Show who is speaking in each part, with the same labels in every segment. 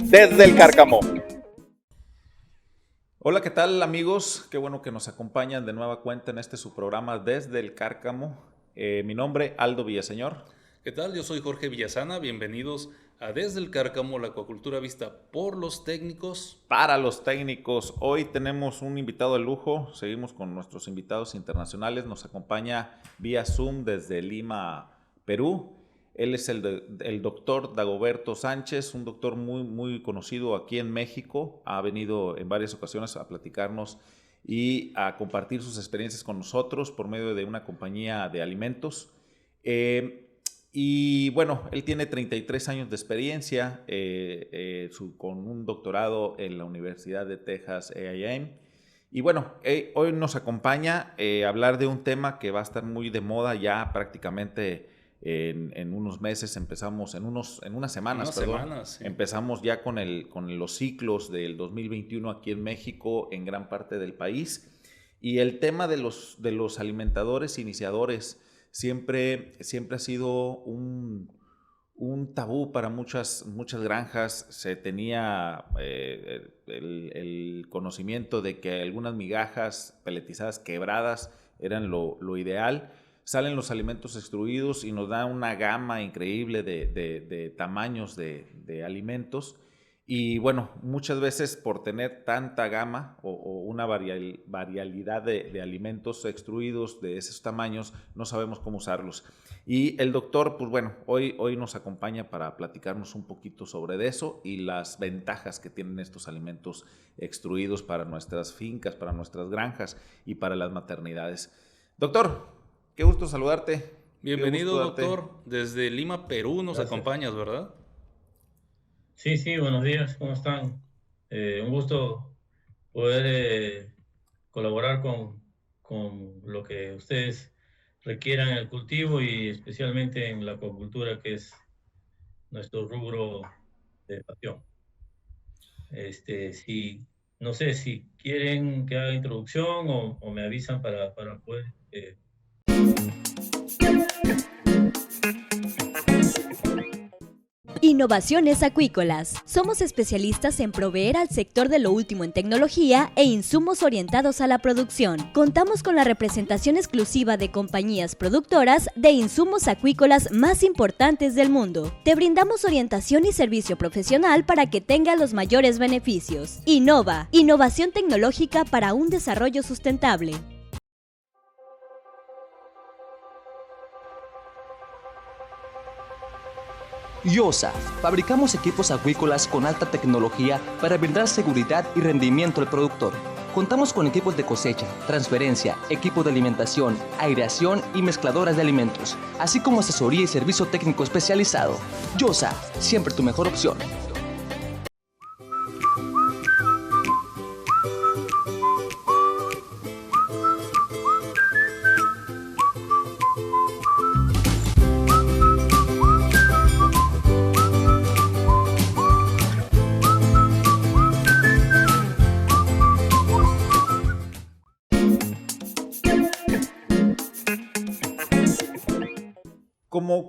Speaker 1: Desde el Cárcamo.
Speaker 2: Hola, ¿qué tal amigos? Qué bueno que nos acompañan de nueva cuenta en su programa Desde el Cárcamo. Mi nombre, Aldo Villaseñor.
Speaker 3: ¿Qué tal? Yo soy Jorge Villasana. Bienvenidos a Desde el Cárcamo, la acuacultura vista por los técnicos.
Speaker 2: Para los técnicos, hoy tenemos un invitado de lujo. Seguimos con nuestros invitados internacionales. Nos acompaña vía Zoom desde Lima, Perú. Él es el doctor Dagoberto Sánchez, un doctor muy conocido aquí en México. Ha venido en varias ocasiones a platicarnos y a compartir sus experiencias con nosotros por medio de una compañía de alimentos. Y bueno, él tiene 33 años de experiencia con un doctorado en la Universidad de Texas A&M. Y bueno, hoy nos acompaña a hablar de un tema que va a estar muy de moda ya prácticamente en unos meses. Empezamos, en unas semanas,
Speaker 3: Sí.
Speaker 2: Empezamos ya con los ciclos del 2021 aquí en México, en gran parte del país. Y el tema de los alimentadores iniciadores siempre ha sido un tabú para muchas granjas. Se tenía el conocimiento de que algunas migajas peletizadas quebradas eran lo ideal. Salen los alimentos extruidos y nos da una gama increíble de tamaños de alimentos. Y bueno, muchas veces por tener tanta gama o una variabilidad de alimentos extruidos de esos tamaños, no sabemos cómo usarlos. Y el doctor, pues bueno, hoy nos acompaña para platicarnos un poquito sobre eso y las ventajas que tienen estos alimentos extruidos para nuestras fincas, para nuestras granjas y para las maternidades. Doctor, qué gusto saludarte.
Speaker 3: Bienvenido, doctor. Desde Lima, Perú nos
Speaker 4: Gracias.
Speaker 3: acompañas, ¿verdad?
Speaker 4: Sí, buenos días, ¿cómo están? Un gusto poder colaborar con lo que ustedes requieran en el cultivo y especialmente en la acuacultura, que es nuestro rubro de pasión. No sé si quieren que haga introducción o me avisan para poder...
Speaker 5: Innovaciones acuícolas. Somos especialistas en proveer al sector de lo último en tecnología e insumos orientados a la producción. Contamos con la representación exclusiva de compañías productoras de insumos acuícolas más importantes del mundo. Te brindamos orientación y servicio profesional para que tengas los mayores beneficios. Innova, innovación tecnológica para un desarrollo sustentable.
Speaker 6: YOSA. Fabricamos equipos acuícolas con alta tecnología para brindar seguridad y rendimiento al productor. Contamos con equipos de cosecha, transferencia, equipos de alimentación, aireación y mezcladoras de alimentos, así como asesoría y servicio técnico especializado. YOSA, siempre tu mejor opción.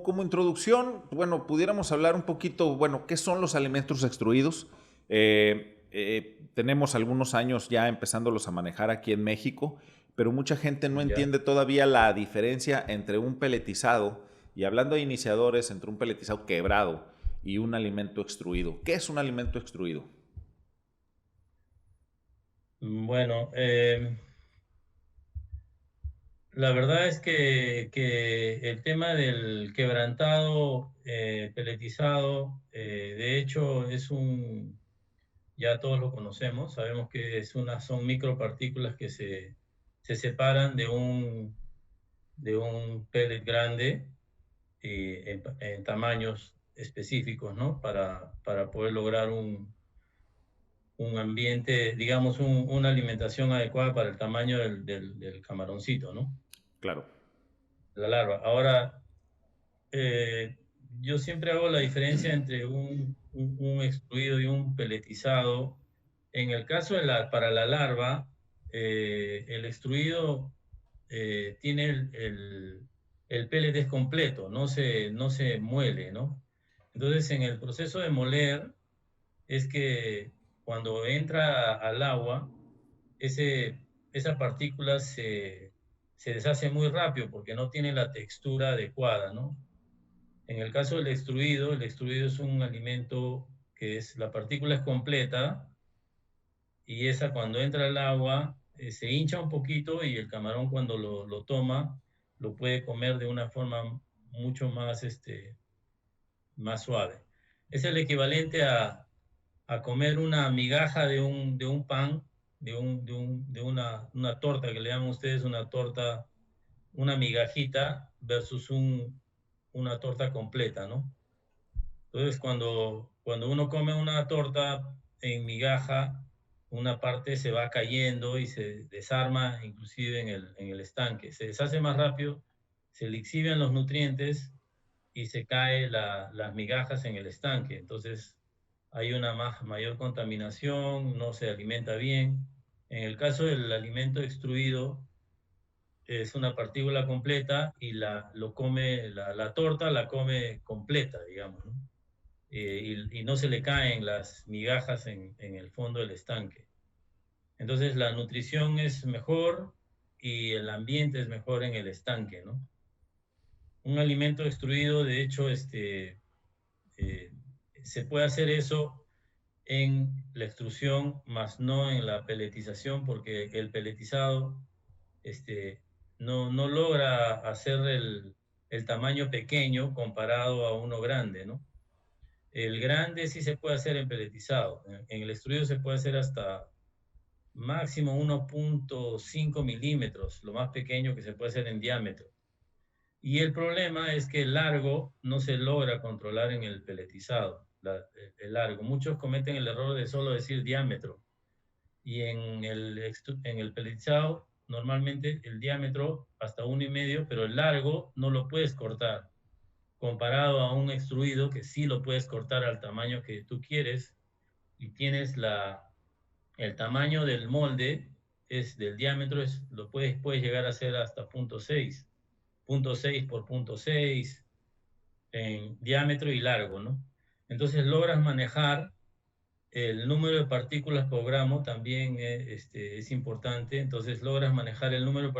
Speaker 2: Como introducción, bueno, pudiéramos hablar un poquito, bueno, ¿qué son los alimentos extruidos? Tenemos algunos años ya empezándolos a manejar aquí en México, pero mucha gente no entiende todavía la diferencia entre un peletizado, y hablando de iniciadores, entre un peletizado quebrado y un alimento extruido. ¿Qué es un alimento extruido?
Speaker 4: Bueno, la verdad es que el tema del quebrantado, peletizado, de hecho ya todos lo conocemos, sabemos que son micropartículas que se separan de un pellet grande en tamaños específicos, ¿no? Para poder lograr un ambiente, digamos, una alimentación adecuada para el tamaño del camaroncito, ¿no?
Speaker 2: Claro.
Speaker 4: La larva. Ahora, yo siempre hago la diferencia entre un extruido y un peletizado. En el caso para la larva, el extruido tiene el pellet es completo, no se muele, ¿no? Entonces, en el proceso de moler, es que cuando entra al agua, esa partícula se deshace muy rápido porque no tiene la textura adecuada, ¿no? En el caso del extruido, el extruido es un alimento que la partícula es completa y esa cuando entra al agua se hincha un poquito y el camarón cuando lo toma lo puede comer de una forma mucho más, más suave. Es el equivalente a comer una migaja de un pan, de una torta que le llaman ustedes una torta, una migajita versus una torta completa, ¿no? Entonces, cuando uno come una torta en migaja, una parte se va cayendo y se desarma inclusive en el estanque. Se deshace más rápido, se lixivian los nutrientes y se cae las migajas en el estanque. Entonces hay una mayor contaminación, no se alimenta bien. En el caso del alimento extruido, es una partícula completa y lo come, la torta la come completa, digamos, ¿no? Y no se le caen las migajas en el fondo del estanque. Entonces la nutrición es mejor y el ambiente es mejor en el estanque, ¿no? Un alimento extruido, de hecho, se puede hacer eso en la extrusión, más no en la peletización, porque el peletizado no logra hacer el tamaño pequeño comparado a uno grande, ¿no? El grande sí se puede hacer en peletizado. En el extruido se puede hacer hasta máximo 1.5 milímetros, lo más pequeño que se puede hacer en diámetro. Y el problema es que el largo no se logra controlar en el peletizado, el largo. Muchos cometen el error de solo decir diámetro. Y en el peletizado, normalmente el diámetro hasta 1,5, pero el largo no lo puedes cortar. Comparado a un extruido que sí lo puedes cortar al tamaño que tú quieres y tienes el tamaño del molde, del diámetro, lo puedes llegar a hacer hasta 0.6. 0.6 por 0.6 en diámetro y largo, ¿no? Entonces logras manejar el número de partículas por gramo, también es importante. Entonces logras manejar el número de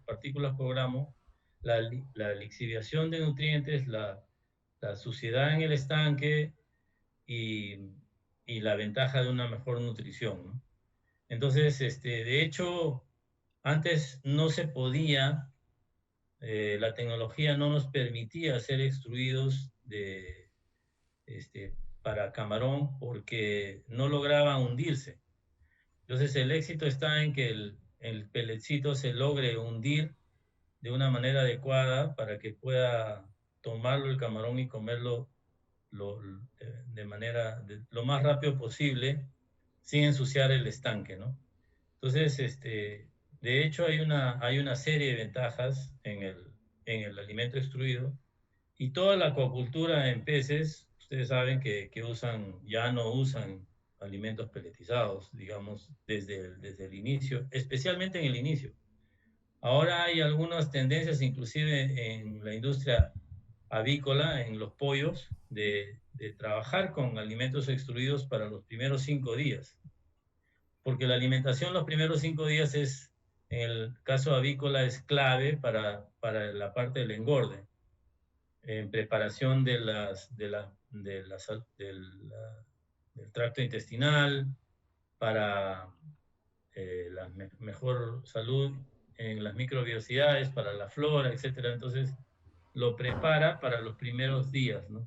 Speaker 4: partículas por gramo, la lixiviación de nutrientes, la suciedad en el estanque y la ventaja de una mejor nutrición, ¿no? Entonces, de hecho, antes no se podía, la tecnología no nos permitía hacer extruidos para camarón porque no lograba hundirse. Entonces el éxito está en que el pelletcito se logre hundir de una manera adecuada para que pueda tomarlo el camarón y comerlo de manera lo más rápido posible sin ensuciar el estanque, ¿no? Entonces, de hecho hay una serie de ventajas en el alimento extruido y toda la acuacultura en peces, ustedes saben que ya no usan alimentos peletizados, digamos, desde el inicio, especialmente en el inicio. Ahora hay algunas tendencias, inclusive en la industria avícola, en los pollos, de trabajar con alimentos extruidos para los primeros 5 días. Porque la alimentación los primeros 5 días en el caso avícola, es clave para la parte del engorde, en preparación del tracto intestinal, para la mejor salud en las microbiosidades, para la flora, etc. Entonces, lo prepara para los primeros días, ¿no?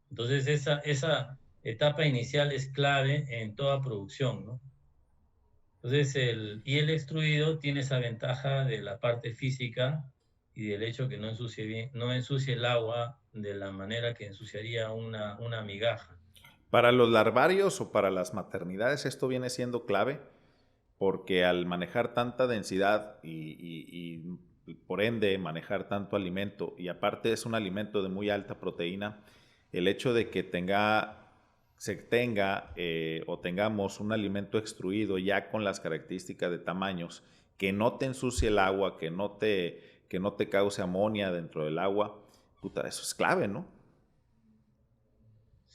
Speaker 4: Entonces, esa etapa inicial es clave en toda producción, ¿no? Entonces, el extruido tiene esa ventaja de la parte física y del hecho que no ensucie el agua de la manera que ensuciaría una migaja.
Speaker 2: Para los larvarios o para las maternidades esto viene siendo clave porque al manejar tanta densidad y por ende manejar tanto alimento y aparte es un alimento de muy alta proteína, el hecho de que tengamos un alimento extruido ya con las características de tamaños, que no te ensucie el agua, que no te cause amonia dentro del agua, puta, eso es clave, ¿no?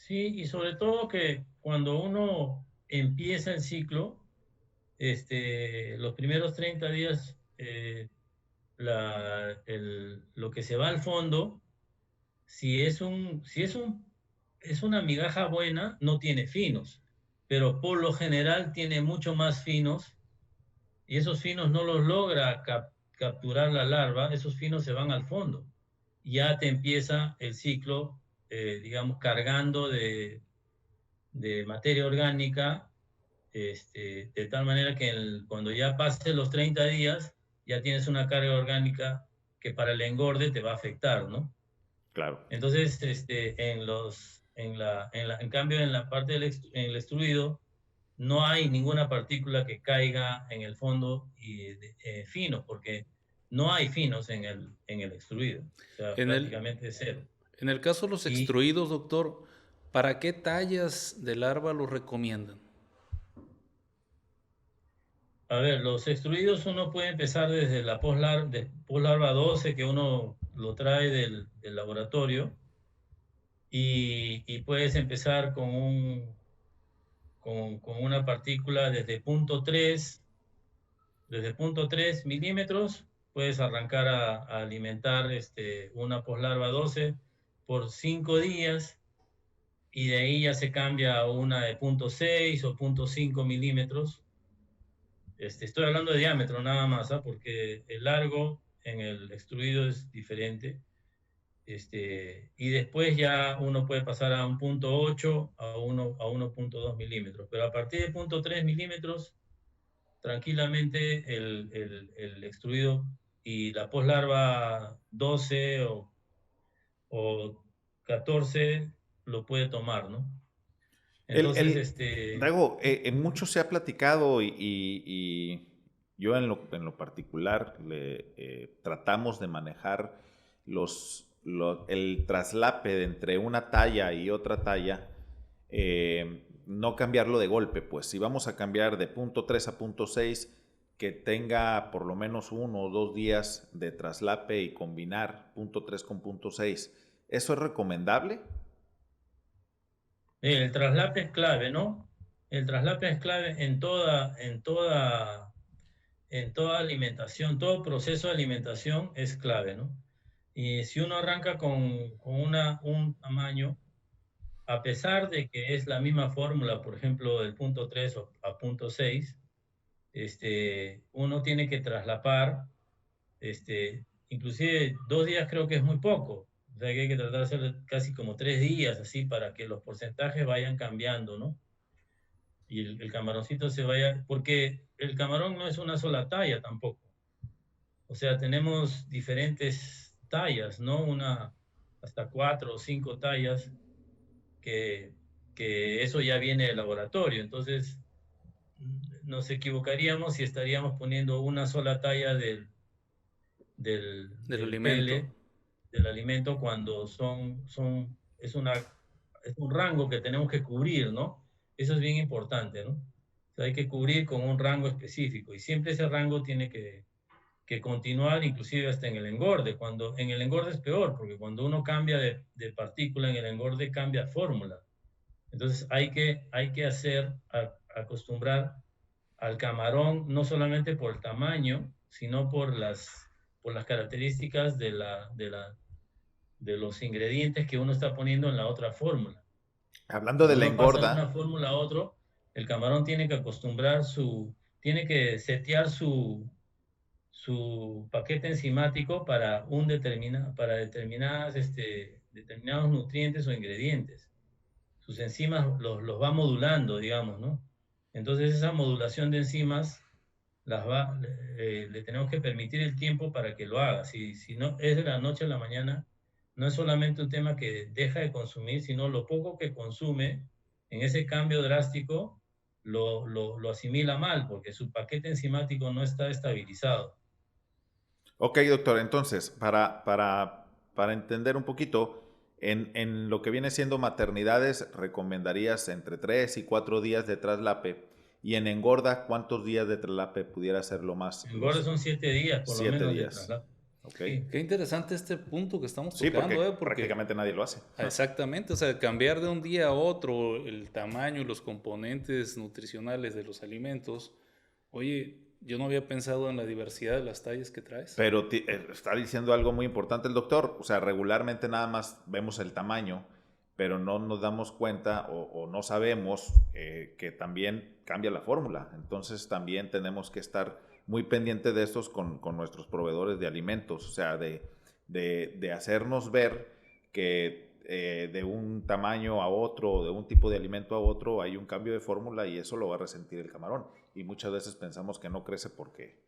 Speaker 4: Sí, y sobre todo que cuando uno empieza el ciclo, los primeros 30 días, lo que se va al fondo, es una migaja buena, no tiene finos, pero por lo general tiene mucho más finos, y esos finos no los logra capturar la larva, esos finos se van al fondo. Ya te empieza el ciclo, digamos, cargando de materia orgánica, de tal manera que cuando ya pasen los 30 días, ya tienes una carga orgánica que para el engorde te va a afectar, ¿no?
Speaker 2: Claro.
Speaker 4: Entonces, en cambio, en la parte en el extruido, no hay ninguna partícula que caiga en el fondo y fino, porque no hay finos en el extruido, o sea, prácticamente cero.
Speaker 3: En el caso de los extruidos, doctor, ¿para qué tallas de larva los recomiendan?
Speaker 4: A ver, los extruidos uno puede empezar desde la poslarva 12, que uno lo trae del laboratorio, y puedes empezar con una partícula desde punto 3 milímetros, puedes arrancar a alimentar una poslarva 12 por 5 días, y de ahí ya se cambia a una de punto 6 o punto 5 milímetros. Estoy hablando de diámetro nada más, ¿ah? Porque el largo en el extruido es diferente. Y después ya uno puede pasar a un punto 8 a 1.2 milímetros. Pero a partir de punto 3 milímetros, tranquilamente el extruido y la poslarva 12 o 14 lo puede tomar, ¿no? Entonces,
Speaker 2: Drago, mucho se ha platicado y yo en lo particular tratamos de manejar el traslape entre una talla y otra talla, no cambiarlo de golpe, pues si vamos a cambiar de punto 3 a punto 6, que tenga por lo menos 1 o 2 días de traslape y combinar punto 3 con punto 6, ¿eso es recomendable?
Speaker 4: El traslape es clave, ¿no? El traslape es clave en toda alimentación, todo proceso de alimentación es clave, ¿no? Y si uno arranca con un tamaño, a pesar de que es la misma fórmula, por ejemplo, del punto 3 a punto 6, uno tiene que traslapar, inclusive 2 días creo que es muy poco. O sea que hay que tratar de hacer casi como 3 días, así, para que los porcentajes vayan cambiando, ¿no? Y el camaroncito se vaya, porque el camarón no es una sola talla tampoco. O sea, tenemos diferentes tallas, ¿no? Hasta 4 o 5 tallas, que eso ya viene del laboratorio. Entonces, nos equivocaríamos si estaríamos poniendo una sola talla del
Speaker 3: alimento.
Speaker 4: Del alimento, cuando es un rango que tenemos que cubrir, ¿no? Eso es bien importante, ¿no? O sea, hay que cubrir con un rango específico, y siempre ese rango tiene que continuar, inclusive hasta en el engorde. En el engorde es peor, porque cuando uno cambia de partícula en el engorde, cambia fórmula. Entonces hay que acostumbrar al camarón, no solamente por el tamaño, sino por las características de los ingredientes que uno está poniendo en la otra fórmula.
Speaker 2: Hablando de la engorda.
Speaker 4: Pasa de una fórmula a otra, el camarón tiene que acostumbrar tiene que setear su paquete enzimático para determinados nutrientes o ingredientes. Sus enzimas los va modulando, digamos, ¿no? Entonces esa modulación de enzimas le tenemos que permitir el tiempo para que lo haga. Si no es de la noche a la mañana, no es solamente un tema que deja de consumir, sino lo poco que consume en ese cambio drástico lo asimila mal, porque su paquete enzimático no está estabilizado.
Speaker 2: Ok, doctor, entonces, para entender un poquito, en lo que viene siendo maternidades, ¿recomendarías entre 3 y 4 días de traslape? Y en engorda, ¿cuántos días de traslape pudiera ser lo más?
Speaker 4: En engorda son 7 días, por lo menos, de traslape.
Speaker 2: ¿ok?
Speaker 3: Qué interesante este punto que estamos
Speaker 2: Sí,
Speaker 3: tocando,
Speaker 2: porque
Speaker 3: porque
Speaker 2: prácticamente nadie lo hace.
Speaker 3: exactamente, o sea, cambiar de un día a otro el tamaño y los componentes nutricionales de los alimentos. Oye, yo no había pensado en la diversidad de las tallas que traes.
Speaker 2: Pero está diciendo algo muy importante el doctor. O sea, regularmente nada más vemos el tamaño, pero no nos damos cuenta o no sabemos que también cambia la fórmula. Entonces también tenemos que estar muy pendientes de estos con nuestros proveedores de alimentos. O sea, de hacernos ver que de un tamaño a otro, de un tipo de alimento a otro, hay un cambio de fórmula y eso lo va a resentir el camarón. Y muchas veces pensamos que no crece porque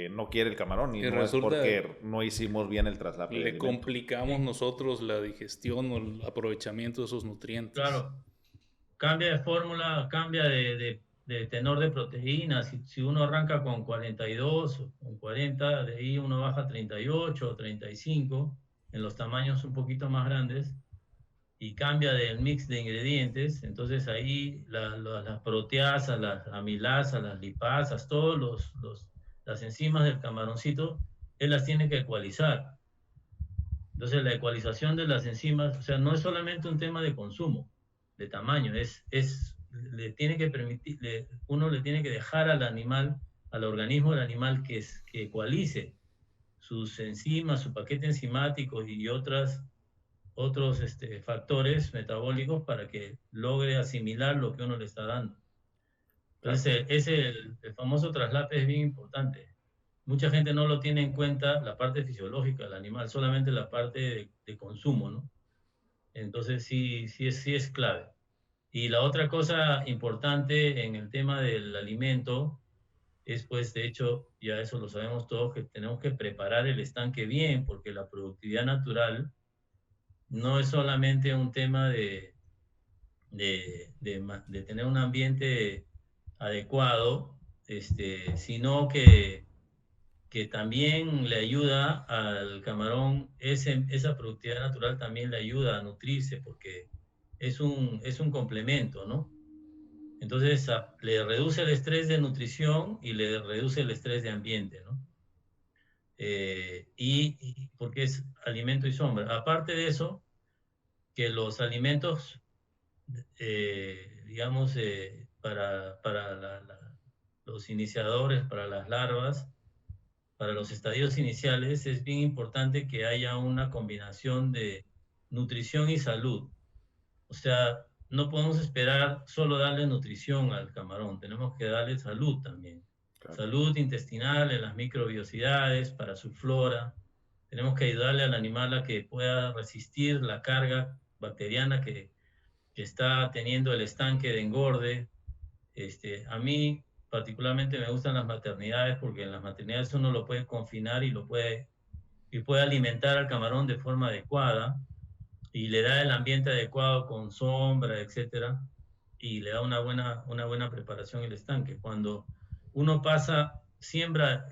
Speaker 2: no quiere el camarón y
Speaker 3: Que
Speaker 2: no es
Speaker 3: resulta
Speaker 2: porque no hicimos bien el traslado de
Speaker 3: le
Speaker 2: alimento.
Speaker 3: complicamos nosotros la digestión o el aprovechamiento de esos nutrientes.
Speaker 4: Claro, cambia de fórmula, cambia de tenor de proteínas. Si uno arranca con 42 o con 40, de ahí uno baja a 38 o 35, en los tamaños un poquito más grandes, y cambia del mix de ingredientes, entonces ahí las proteasas, las amilasas, las lipasas, todas las enzimas del camaroncito, él las tiene que ecualizar. Entonces la ecualización de las enzimas, o sea, no es solamente un tema de consumo, de tamaño, le tiene que permitir, uno le tiene que dejar al animal, al organismo del animal que ecualice sus enzimas, su paquete enzimático y otros factores metabólicos para que logre asimilar lo que uno le está dando. Entonces, el famoso traslape es bien importante. Mucha gente no lo tiene en cuenta, la parte fisiológica del animal, solamente la parte de consumo, ¿no? Entonces, sí es clave. Y la otra cosa importante en el tema del alimento es, pues, de hecho, ya eso lo sabemos todos, que tenemos que preparar el estanque bien, porque la productividad natural no es solamente un tema de tener un ambiente adecuado, sino que también le ayuda al camarón, esa productividad natural también le ayuda a nutrirse porque es un complemento, ¿no? Entonces le reduce el estrés de nutrición y le reduce el estrés de ambiente, ¿no? Y porque es alimento y sombra. Aparte de eso, que los alimentos, digamos, para los iniciadores, para las larvas, para los estadios iniciales, es bien importante que haya una combinación de nutrición y salud. O sea, no podemos esperar solo darle nutrición al camarón, tenemos que darle salud también. Claro. Salud intestinal en las microbiosidades, para su flora. Tenemos que ayudarle al animal a que pueda resistir la carga bacteriana que está teniendo el estanque de engorde. A mí particularmente me gustan las maternidades porque en las maternidades uno lo puede confinar y puede alimentar al camarón de forma adecuada y le da el ambiente adecuado con sombra, etcétera, y le da una buena preparación el estanque. Cuando uno siembra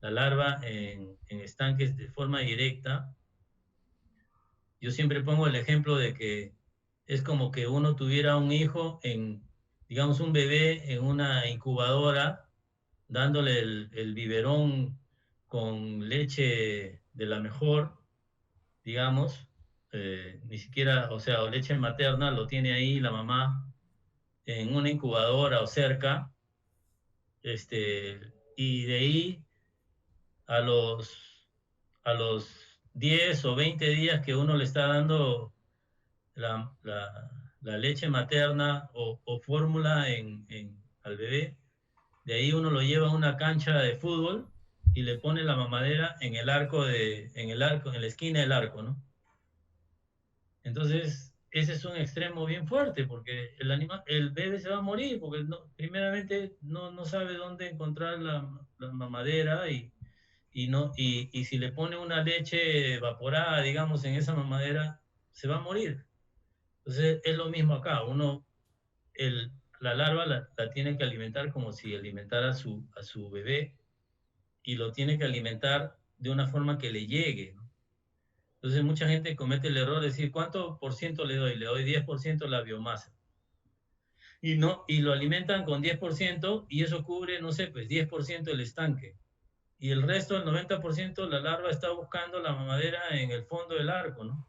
Speaker 4: la larva en estanques de forma directa, yo siempre pongo el ejemplo de que es como que uno tuviera un hijo digamos un bebé en una incubadora, dándole el biberón con leche de la mejor, digamos, ni siquiera, o sea, o leche materna, lo tiene ahí la mamá en una incubadora o cerca, y de ahí a los 10 o 20 días que uno le está dando la leche materna o fórmula al bebé, de ahí uno lo lleva a una cancha de fútbol y le pone la mamadera en la esquina del arco, ¿no? Entonces, ese es un extremo bien fuerte porque el bebé se va a morir porque primeramente no sabe dónde encontrar la mamadera y si le pone una leche evaporada, digamos, en esa mamadera, se va a morir. Entonces, es lo mismo acá. La larva la tiene que alimentar como si alimentara a su bebé y lo tiene que alimentar de una forma que le llegue, ¿no? Entonces, mucha gente comete el error de decir, ¿cuánto por ciento le doy? Le doy 10% la biomasa. Y lo alimentan con 10% y eso cubre, no sé, pues 10% del estanque. y el resto, el 90%, la larva está buscando la mamadera en el fondo del arco, ¿no?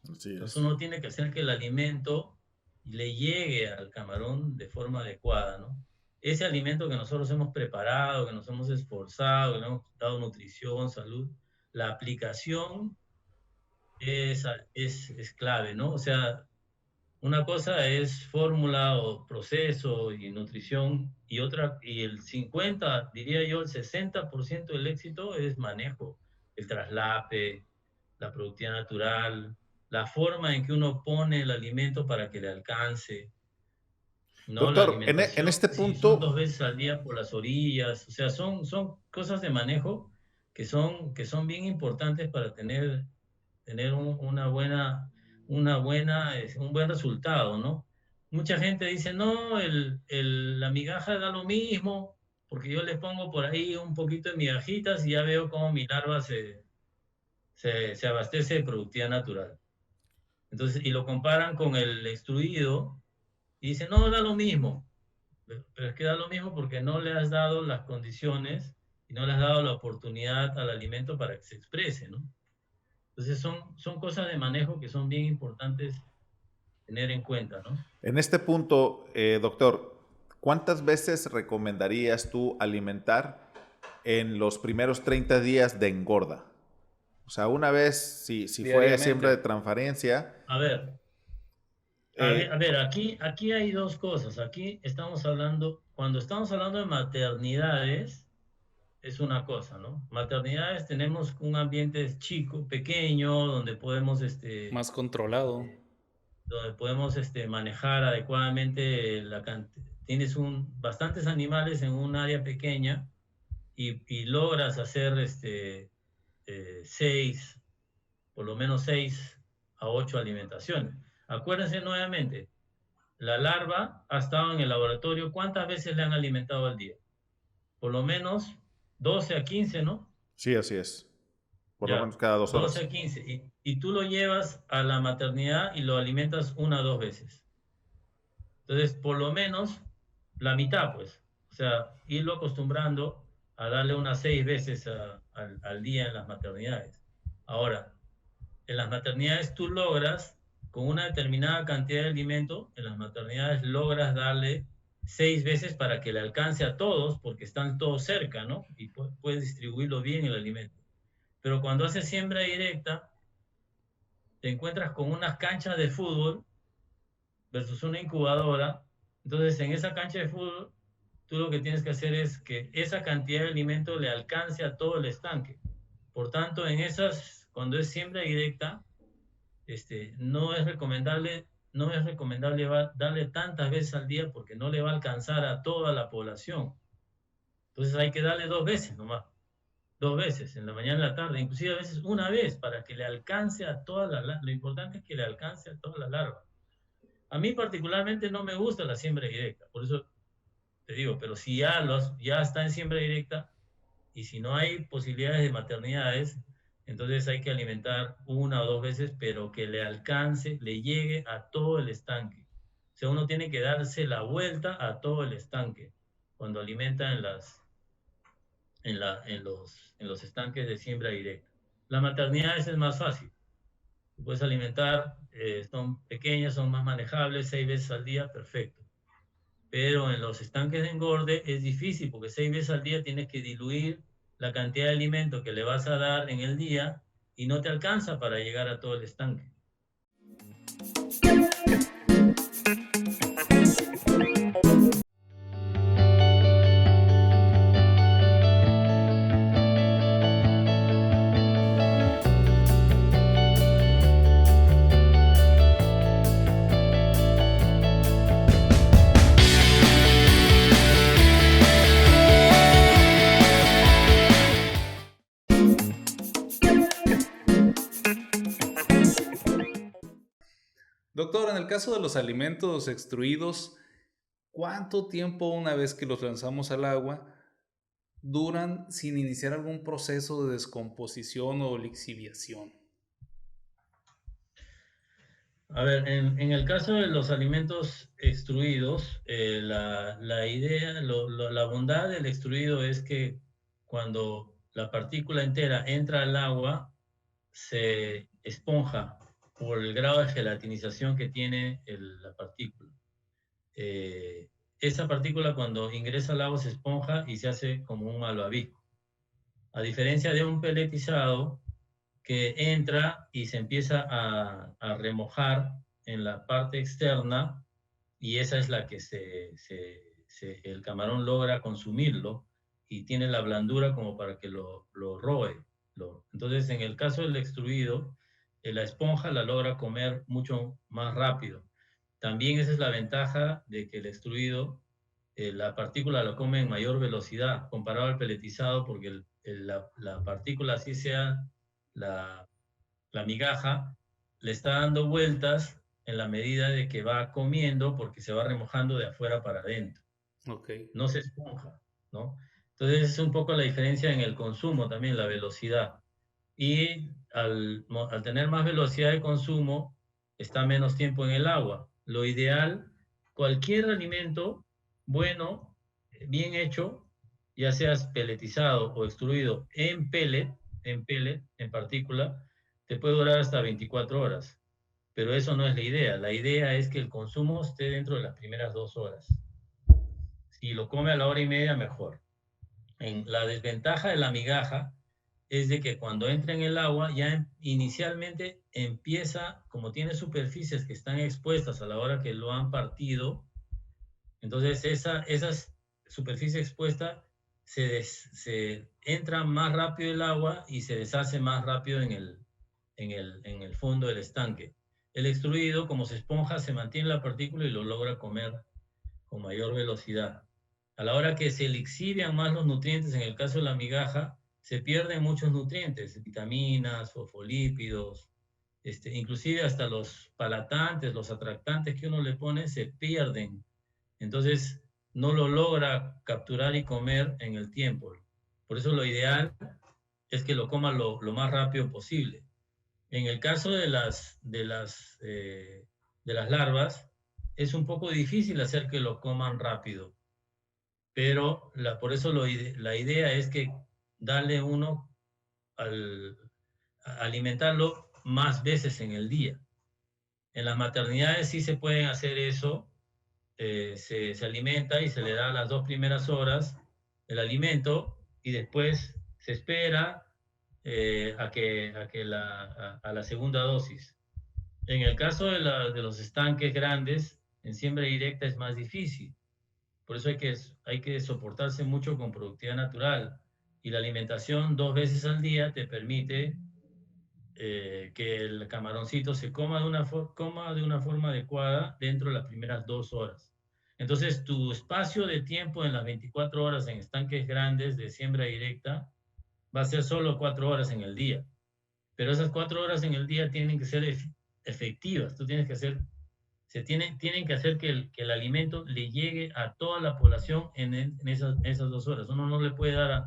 Speaker 2: Así es.
Speaker 4: Entonces uno tiene que hacer que el alimento le llegue al camarón de forma adecuada, ¿no? Ese alimento que nosotros hemos preparado, que nos hemos esforzado, que le hemos dado nutrición, salud, la aplicación es clave, ¿no? O sea, una cosa es fórmula o proceso y nutrición, y otra, y el 50, diría yo, el 60% del éxito es manejo, el traslape, la productividad natural, la forma en que uno pone el alimento para que le alcance, ¿no? La
Speaker 2: Doctor, en
Speaker 4: alimentación,
Speaker 2: este
Speaker 4: si son 2
Speaker 2: punto,
Speaker 4: veces al día por las orillas, o sea, son cosas de manejo que son bien importantes para tener un buen resultado, ¿no? Mucha gente dice, no, la migaja da lo mismo, porque yo les pongo por ahí un poquito de migajitas y ya veo cómo mi larva se abastece de productividad natural. Entonces, y lo comparan con el extruido y dicen, no, da lo mismo. Pero es que da lo mismo porque no le has dado las condiciones y no le has dado la oportunidad al alimento para que se exprese, ¿no? Entonces son cosas de manejo que son bien importantes tener en cuenta, ¿no?
Speaker 2: en este punto, doctor, ¿cuántas veces recomendarías tú alimentar en los primeros 30 días de engorda? O sea, una vez, si fue siembra de transferencia.
Speaker 4: A ver, aquí hay dos cosas. Aquí estamos hablando, cuando estamos hablando de maternidades, es una cosa, ¿no? Maternidades tenemos un ambiente chico, pequeño, donde podemos,
Speaker 3: Más controlado.
Speaker 4: manejar adecuadamente la cantidad. Tienes bastantes animales en un área pequeña y logras hacer 6, por lo menos 6 a 8 alimentaciones. Acuérdense nuevamente, la larva ha estado en el laboratorio, ¿cuántas veces le han alimentado al día? Por lo menos 12 a 15, ¿no?
Speaker 2: Sí, así es. Por lo
Speaker 4: Ya,
Speaker 2: menos cada 2 horas.
Speaker 4: 12 a 15. Y tú lo llevas a la maternidad y lo alimentas 1 o 2 veces. Entonces, por lo menos la mitad, pues. O sea, irlo acostumbrando a darle unas 6 veces al día en las maternidades. Ahora, en las maternidades tú logras, con una determinada cantidad de alimento, en las maternidades logras darle 6 veces para que le alcance a todos, porque están todos cerca, ¿no? Y puedes distribuirlo bien el alimento. Pero cuando haces siembra directa, te encuentras con unas canchas de fútbol versus una incubadora. Entonces, en esa cancha de fútbol, tú lo que tienes que hacer es que esa cantidad de alimento le alcance a todo el estanque. Por tanto, cuando es siembra directa, no es recomendable darle tantas veces al día porque no le va a alcanzar a toda la población. Entonces hay que darle 2 veces nomás. 2 veces, en la mañana y en la tarde, inclusive a veces una vez, para que le alcance a toda la larva. Lo importante es que le alcance a toda la larva. A mí particularmente no me gusta la siembra directa, por eso te digo, pero si ya está en siembra directa y si no hay posibilidades de maternidades, entonces hay que alimentar 1 o 2 veces, pero que le alcance, le llegue a todo el estanque. O sea, uno tiene que darse la vuelta a todo el estanque cuando alimenta en los estanques de siembra directa. La maternidad es más fácil. Puedes alimentar, son pequeñas, son más manejables, 6 veces al día, perfecto. Pero en los estanques de engorde es difícil porque 6 veces al día tienes que diluir la cantidad de alimento que le vas a dar en el día y no te alcanza para llegar a todo el estanque.
Speaker 3: Doctor, en el caso de los alimentos extruidos, ¿cuánto tiempo una vez que los lanzamos al agua duran sin iniciar algún proceso de descomposición o lixiviación?
Speaker 4: A ver, en el caso de los alimentos extruidos, la idea, la bondad del extruido es que cuando la partícula entera entra al agua, se esponja por el grado de gelatinización que tiene la partícula. Esa partícula cuando ingresa al agua se esponja y se hace como un malvavisco. A diferencia de un peletizado que entra y se empieza a remojar en la parte externa, y esa es la que el camarón logra consumirlo y tiene la blandura como para que lo roe. Entonces, en el caso del extruido, la esponja la logra comer mucho más rápido. También esa es la ventaja de que el extruido, la partícula la come en mayor velocidad comparado al peletizado, porque la partícula, así sea la migaja, le está dando vueltas en la medida de que va comiendo, porque se va remojando de afuera para adentro.
Speaker 3: Ok.
Speaker 4: No se esponja, ¿no? Entonces es un poco la diferencia en el consumo también, la velocidad. Y al tener más velocidad de consumo, está menos tiempo en el agua. Lo ideal, cualquier alimento bueno, bien hecho, ya seas peletizado o extruido en pellet, en partícula, te puede durar hasta 24 horas. Pero eso no es la idea. La idea es que el consumo esté dentro de las primeras 2 horas. Si lo come a la hora y media, mejor. La desventaja de la migaja es de que cuando entra en el agua, ya inicialmente empieza, como tiene superficies que están expuestas a la hora que lo han partido, entonces esas superficies expuestas se entra más rápido el agua y se deshace más rápido en el fondo del estanque. El extruido, como se esponja, se mantiene la partícula y lo logra comer con mayor velocidad. A la hora que se lixivian más los nutrientes, en el caso de la migaja, se pierden muchos nutrientes, vitaminas, fosfolípidos, inclusive hasta los palatantes, los atractantes que uno le pone, se pierden. Entonces, no lo logra capturar y comer en el tiempo. Por eso lo ideal es que lo coma lo más rápido posible. En el caso de las larvas, es un poco difícil hacer que lo coman rápido, pero por eso la idea es que darle uno alimentarlo más veces en el día. En las maternidades sí se pueden hacer eso, se alimenta y se le da las 2 primeras horas el alimento y después se espera a la segunda dosis. En el caso de los estanques grandes, en siembra directa es más difícil. Por eso hay que soportarse mucho con productividad natural. Y la alimentación 2 veces al día te permite que el camaroncito se coma de una forma adecuada dentro de las primeras 2 horas. Entonces, tu espacio de tiempo en las 24 horas en estanques grandes de siembra directa va a ser solo 4 horas en el día. Pero esas 4 horas en el día tienen que ser efectivas. Tú tienes que hacer, tienen que hacer que el alimento le llegue a toda la población en esas 2 horas. Uno no le puede dar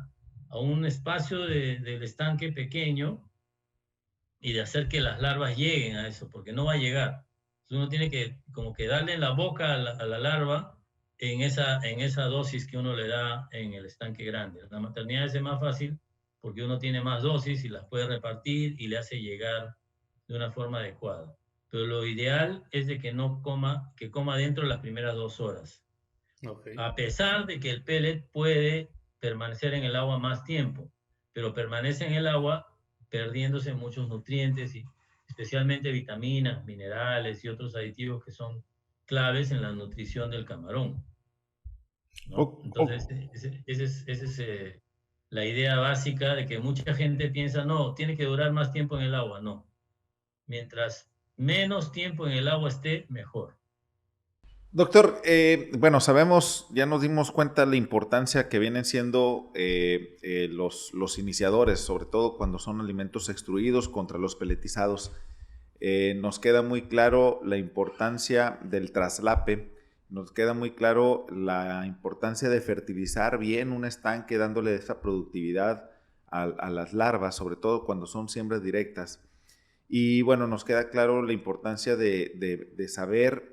Speaker 4: a un espacio del estanque pequeño y de hacer que las larvas lleguen a eso, porque no va a llegar. Entonces uno tiene que como que darle en la boca a la larva en esa dosis que uno le da en el estanque grande. La maternidad es más fácil porque uno tiene más dosis y las puede repartir y le hace llegar de una forma adecuada. Pero lo ideal es de que coma dentro de las primeras 2 horas.
Speaker 3: Okay.
Speaker 4: A pesar de que el pellet puede permanecer en el agua más tiempo, pero permanece en el agua perdiéndose muchos nutrientes, y especialmente vitaminas, minerales y otros aditivos que son claves en la nutrición del camarón, ¿no? Entonces, esa es la idea básica de que mucha gente piensa, no, tiene que durar más tiempo en el agua. No. Mientras menos tiempo en el agua esté, mejor.
Speaker 2: Doctor, bueno, sabemos, ya nos dimos cuenta de la importancia que vienen siendo los iniciadores, sobre todo cuando son alimentos extruidos contra los peletizados. Nos queda muy claro la importancia del traslape, nos queda muy claro la importancia de fertilizar bien un estanque, dándole esa productividad a las larvas, sobre todo cuando son siembras directas. Y bueno, nos queda claro la importancia de saber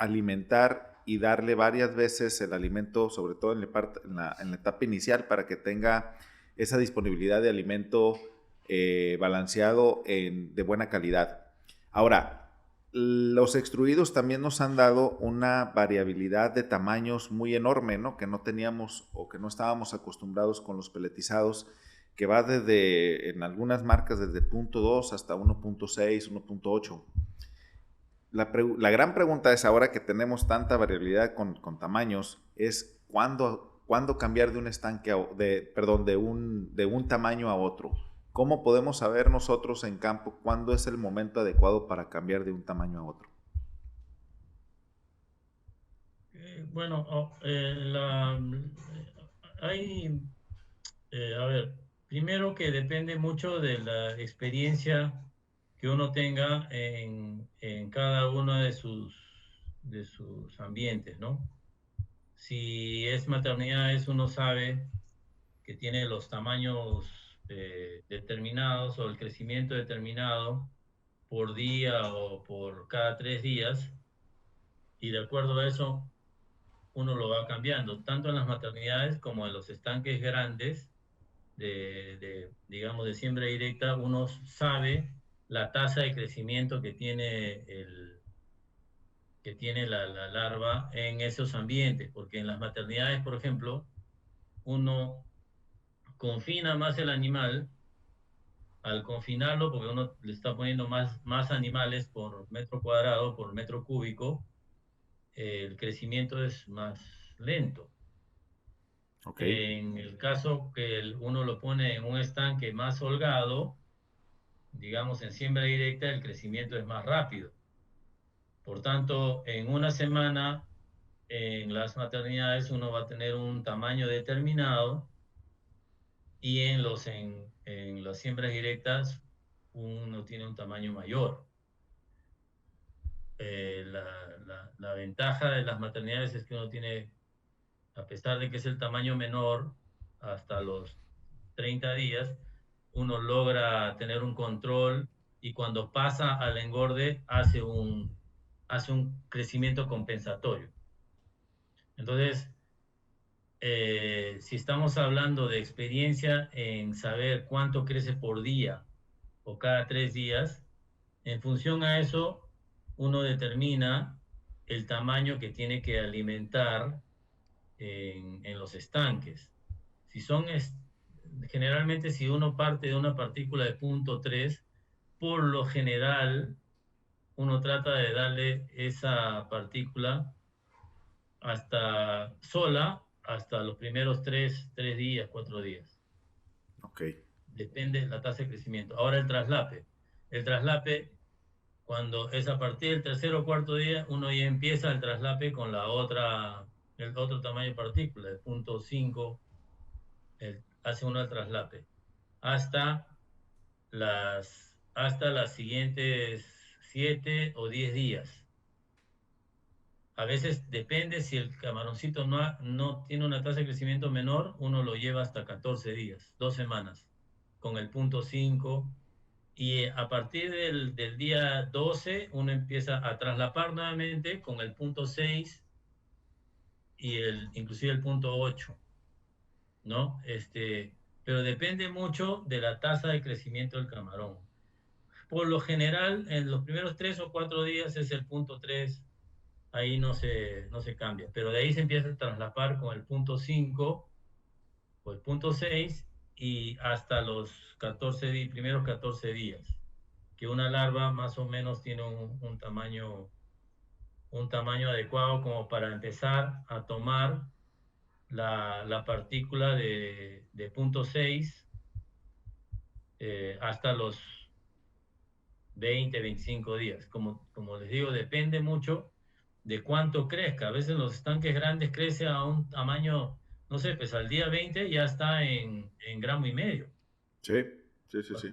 Speaker 2: alimentar y darle varias veces el alimento, sobre todo en la etapa inicial, para que tenga esa disponibilidad de alimento balanceado de buena calidad. Ahora, los extruidos también nos han dado una variabilidad de tamaños muy enorme, ¿no? Que no teníamos o que no estábamos acostumbrados con los peletizados, que va en algunas marcas desde 0.2 hasta 1.6, 1.8. La gran pregunta es, ahora que tenemos tanta variabilidad con tamaños, es ¿cuándo cambiar de un estanque, de un tamaño a otro? ¿Cómo podemos saber nosotros en campo cuándo es el momento adecuado para cambiar de un tamaño a otro?
Speaker 4: A ver, primero que depende mucho de la experiencia que uno tenga en cada uno de sus ambientes, ¿no? Si es maternidades, uno sabe que tiene los tamaños determinados o el crecimiento determinado por día o por cada 3 días, y de acuerdo a eso uno lo va cambiando, tanto en las maternidades como en los estanques grandes digamos, de siembra directa. Uno sabe la tasa de crecimiento que tiene la larva en esos ambientes, porque en las maternidades, por ejemplo, uno confina más el animal. Al confinarlo, porque uno le está poniendo más animales por metro cuadrado, por metro cúbico, el crecimiento es más lento.
Speaker 2: Okay.
Speaker 4: En el caso que uno lo pone en un estanque más holgado, digamos en siembra directa, el crecimiento es más rápido. Por tanto, en una semana, en las maternidades, uno va a tener un tamaño determinado, y en las siembras directas uno tiene un tamaño mayor. La ventaja de las maternidades es que uno tiene, a pesar de que es el tamaño menor, hasta los 30 días, uno logra tener un control, y cuando pasa al engorde hace un crecimiento compensatorio. Entonces, si estamos hablando de experiencia en saber cuánto crece por día o cada 3 días, en función a eso, uno determina el tamaño que tiene que alimentar en los estanques. Generalmente, si uno parte de una partícula de 0.3, por lo general, uno trata de darle esa partícula hasta los primeros 3 días, 4 días.
Speaker 2: Ok.
Speaker 4: Depende de la tasa de crecimiento. Ahora el traslape, cuando es a partir del tercer o cuarto día, uno ya empieza el traslape con el otro tamaño de partícula, de 0.5, hace uno el traslape, hasta las siguientes 7 o 10 días. A veces depende, si el camaroncito no tiene una tasa de crecimiento menor, uno lo lleva hasta 14 días, 2 semanas, con el 0.5. Y a partir del día 12, uno empieza a traslapar nuevamente con el 0.6 y inclusive el 0.8, ¿no? Pero depende mucho de la tasa de crecimiento del camarón. Por lo general, en los primeros 3 o 4 días es el 0.3, ahí no se cambia, pero de ahí se empieza a traslapar con el 0.5 o el 0.6 y hasta los primeros 14 días, que una larva más o menos tiene un tamaño adecuado como para empezar a tomar la partícula de 0.6 hasta los 20, 25 días. Como les digo, depende mucho de cuánto crezca. A veces los estanques grandes crece a un tamaño, no sé, pues al día 20 ya está en 1,5 gramos.
Speaker 2: Sí.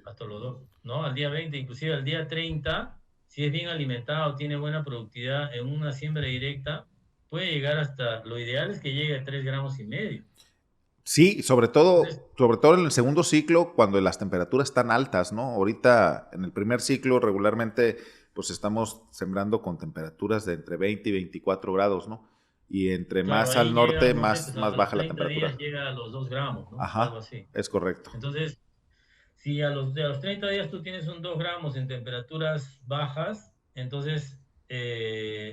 Speaker 4: Hasta los 2, ¿no? Al día 20, inclusive al día 30, si es bien alimentado, tiene buena productividad en una siembra directa, puede llegar hasta, lo ideal es que llegue a 3,5 gramos.
Speaker 2: Sí, sobre todo en el segundo ciclo, cuando las temperaturas están altas, ¿no? Ahorita, en el primer ciclo, regularmente, pues estamos sembrando con temperaturas de entre 20 y 24 grados, ¿no? y entre
Speaker 4: Claro,
Speaker 2: más
Speaker 4: ahí
Speaker 2: al
Speaker 4: llega,
Speaker 2: norte,
Speaker 4: no sé,
Speaker 2: más,
Speaker 4: pues
Speaker 2: más
Speaker 4: hasta los
Speaker 2: baja la
Speaker 4: 30 días
Speaker 2: temperatura.
Speaker 4: llega a los 2 gramos, ¿no?
Speaker 2: Ajá,
Speaker 4: Algo así.
Speaker 2: es correcto.
Speaker 4: Entonces, si a los 30 días tú tienes un 2 gramos en temperaturas bajas, entonces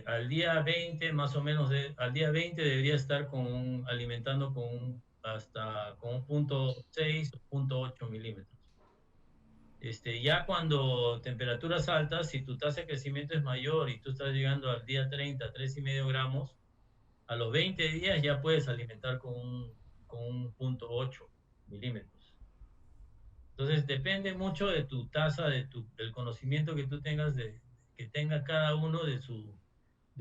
Speaker 4: al día 20, más o menos, al día 20 debería estar alimentando con un punto 6 o punto 8 milímetros. Ya cuando temperaturas altas, si tu tasa de crecimiento es mayor y tú estás llegando al día 30 a 3,5 gramos, a los 20 días ya puedes alimentar con un punto 8 milímetros. Entonces depende mucho de tu tasa, del conocimiento que tú tengas, que tenga cada uno de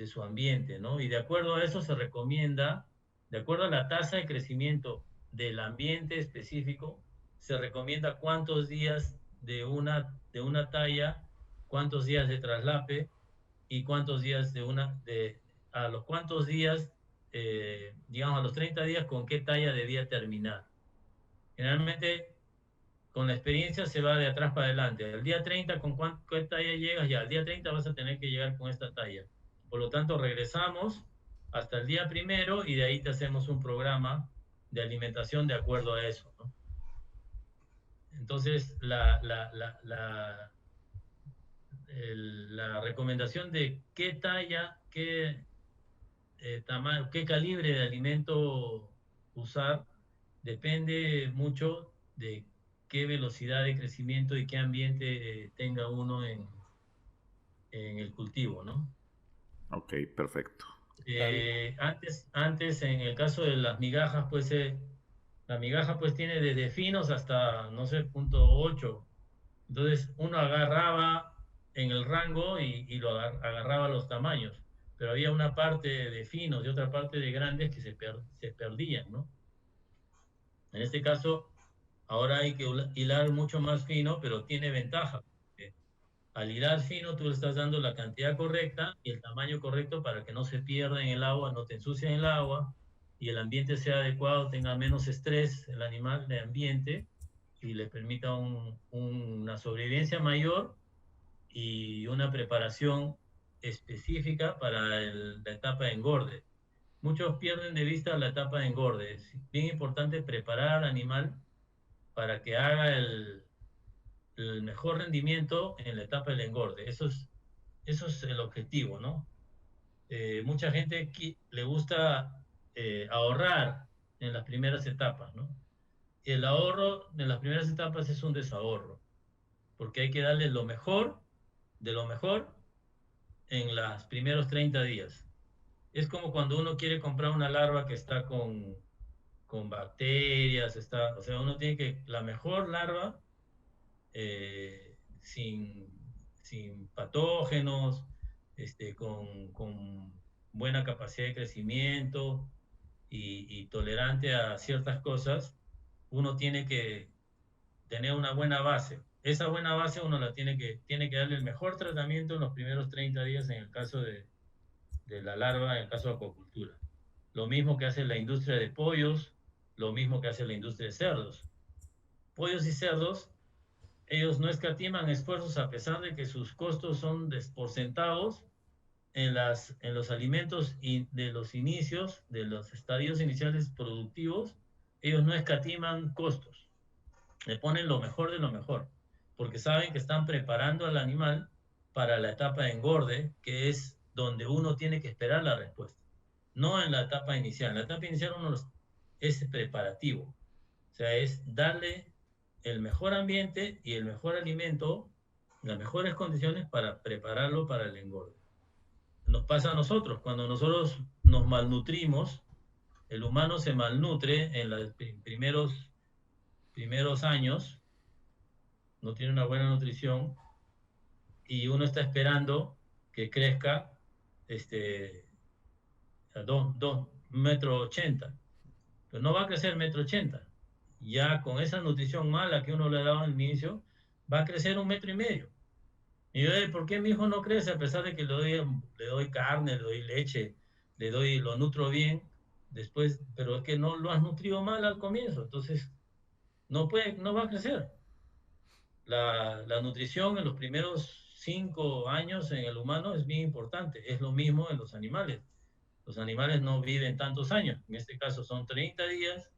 Speaker 4: su ambiente, ¿no? Y de acuerdo a eso se recomienda, de acuerdo a la tasa de crecimiento del ambiente específico, se recomienda cuántos días de una talla, cuántos días de traslape y cuántos días a los cuántos días, digamos a los 30 días, con qué talla debía terminar. Generalmente con la experiencia se va de atrás para adelante. Al día 30, ¿qué talla llegas? Ya, al día 30 vas a tener que llegar con esta talla. Por lo tanto, regresamos hasta el día primero y de ahí te hacemos un programa de alimentación de acuerdo a eso, ¿no? Entonces, la recomendación de qué talla, qué tamaño, qué calibre de alimento usar depende mucho de qué velocidad de crecimiento y qué ambiente tenga uno en el cultivo, ¿no?
Speaker 2: Ok, perfecto.
Speaker 4: Antes, en el caso de las migajas, pues la migaja pues tiene desde finos hasta, no sé, punto 8. Entonces uno agarraba en el rango y lo agarraba los tamaños, pero había una parte de finos y otra parte de grandes que se perdían, ¿no? En este caso, ahora hay que hilar mucho más fino, pero tiene ventaja. Al hilar fino, tú le estás dando la cantidad correcta y el tamaño correcto para que no se pierda en el agua, no te ensucie en el agua y el ambiente sea adecuado, tenga menos estrés el animal de ambiente y le permita una sobrevivencia mayor y una preparación específica para la etapa de engorde. Muchos pierden de vista la etapa de engorde. Es bien importante preparar al animal para que haga el mejor rendimiento en la etapa del engorde. Eso es el objetivo, ¿no? Mucha gente le gusta ahorrar en las primeras etapas, ¿no? Y el ahorro en las primeras etapas es un desahorro, porque hay que darle lo mejor de lo mejor en los primeros 30 días. Es como cuando uno quiere comprar una larva que está con bacterias, o sea, uno tiene que, la mejor larva, sin, sin patógenos, con buena capacidad de crecimiento y tolerante a ciertas cosas, uno tiene que tener una buena base. Esa buena base uno tiene que darle el mejor tratamiento en los primeros 30 días en el caso de la larva, en el caso de acuacultura. Lo mismo que hace la industria de pollos, lo mismo que hace la industria de cerdos. Pollos y cerdos, ellos no escatiman esfuerzos a pesar de que sus costos son por centavos en los alimentos de los inicios, de los estadios iniciales productivos, ellos no escatiman costos. Le ponen lo mejor de lo mejor, porque saben que están preparando al animal para la etapa de engorde, que es donde uno tiene que esperar la respuesta, no en la etapa inicial. En la etapa inicial es preparativo, o sea, es darle el mejor ambiente y el mejor alimento, las mejores condiciones para prepararlo para el engorde. Nos pasa a nosotros, cuando nosotros nos malnutrimos, el humano se malnutre en los primeros años, no tiene una buena nutrición y uno está esperando que crezca a 2,80 m. Pero no va a crecer 1,80 m. Ya con esa nutrición mala que uno le ha dado al inicio, va a crecer 1,5 m. Y yo, ¿por qué mi hijo no crece a pesar de que le doy carne, le doy leche, lo nutro bien después? Pero es que no lo has nutrido mal al comienzo, entonces no va a crecer. La nutrición en los primeros 5 años en el humano es bien importante. Es lo mismo en los animales. Los animales no viven tantos años, en este caso son 30 días,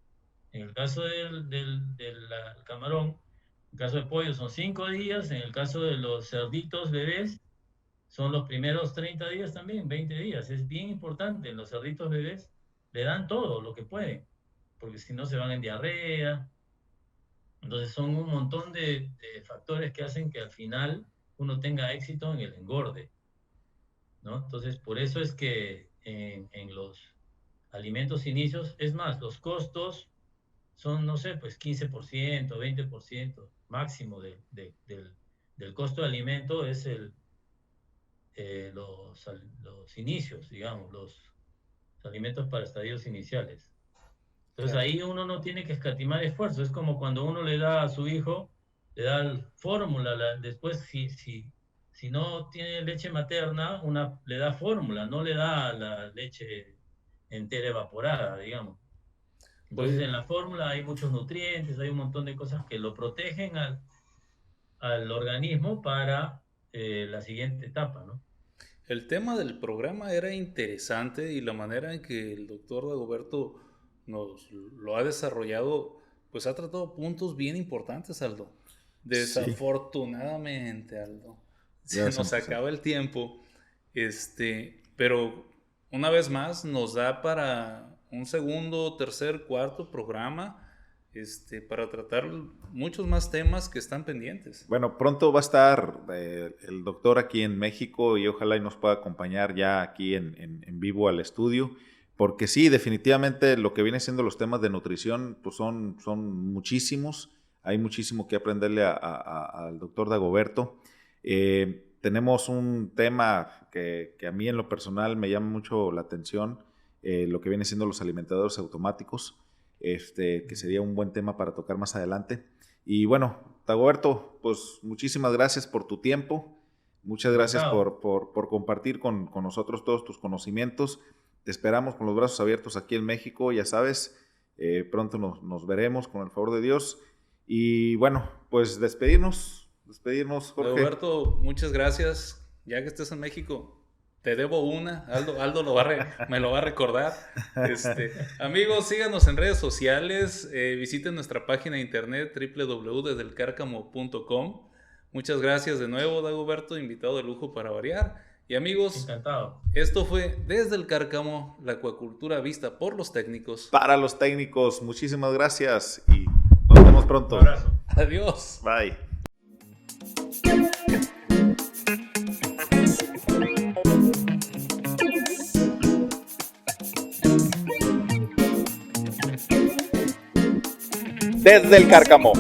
Speaker 4: en el caso del camarón, en el caso del pollo son 5 días, en el caso de los cerditos bebés son los primeros 30 días también, 20 días. Es bien importante, los cerditos bebés le dan todo lo que pueden, porque si no se van en diarrea. Entonces son un montón de factores que hacen que al final uno tenga éxito en el engorde, ¿no? Entonces por eso es que en los alimentos inicios, es más, los costos son, no sé, pues 15%, 20% máximo del costo de alimento es los inicios, digamos, los alimentos para estadios iniciales. Entonces ahí uno no tiene que escatimar esfuerzo. Es como cuando uno le da a su hijo, le da fórmula, después si no tiene leche materna, le da fórmula, no le da la leche entera evaporada, digamos. Entonces en la fórmula hay muchos nutrientes, hay un montón de cosas que lo protegen al organismo para la siguiente etapa, ¿no?
Speaker 3: El tema del programa era interesante y la manera en que el doctor Dagoberto nos lo ha desarrollado, pues ha tratado puntos bien importantes, Aldo. Desafortunadamente, Aldo, se nos acaba el tiempo, pero una vez más nos da para un segundo, tercer, cuarto programa, para tratar muchos más temas que están pendientes.
Speaker 2: Bueno, pronto va a estar el doctor aquí en México y ojalá y nos pueda acompañar ya aquí en vivo al estudio, porque sí, definitivamente lo que viene siendo los temas de nutrición pues son muchísimos, hay muchísimo que aprenderle al doctor Dagoberto. Tenemos un tema que a mí en lo personal me llama mucho la atención, lo que viene siendo los alimentadores automáticos. Que sería un buen tema para tocar más adelante. Y bueno, Dagoberto, pues muchísimas gracias por tu tiempo, muchas gracias por compartir con nosotros todos tus conocimientos. Te esperamos con los brazos abiertos aquí en México, ya sabes, pronto nos veremos con el favor de Dios. Y bueno, pues despedirnos, Jorge.
Speaker 3: Dagoberto, muchas gracias, ya que estés en México. Te debo una, Aldo me lo va a recordar. Amigos, síganos en redes sociales, visiten nuestra página de internet www.desdelcarcamo.com. Muchas gracias de nuevo, Dagoberto, invitado de lujo para variar. Y amigos,
Speaker 4: encantado.
Speaker 3: Esto fue Desde el Cárcamo, la acuacultura vista por los técnicos.
Speaker 2: Para los técnicos, muchísimas gracias y nos vemos pronto.
Speaker 4: Un abrazo.
Speaker 3: Adiós.
Speaker 2: Bye.
Speaker 1: Desde el Cárcamo.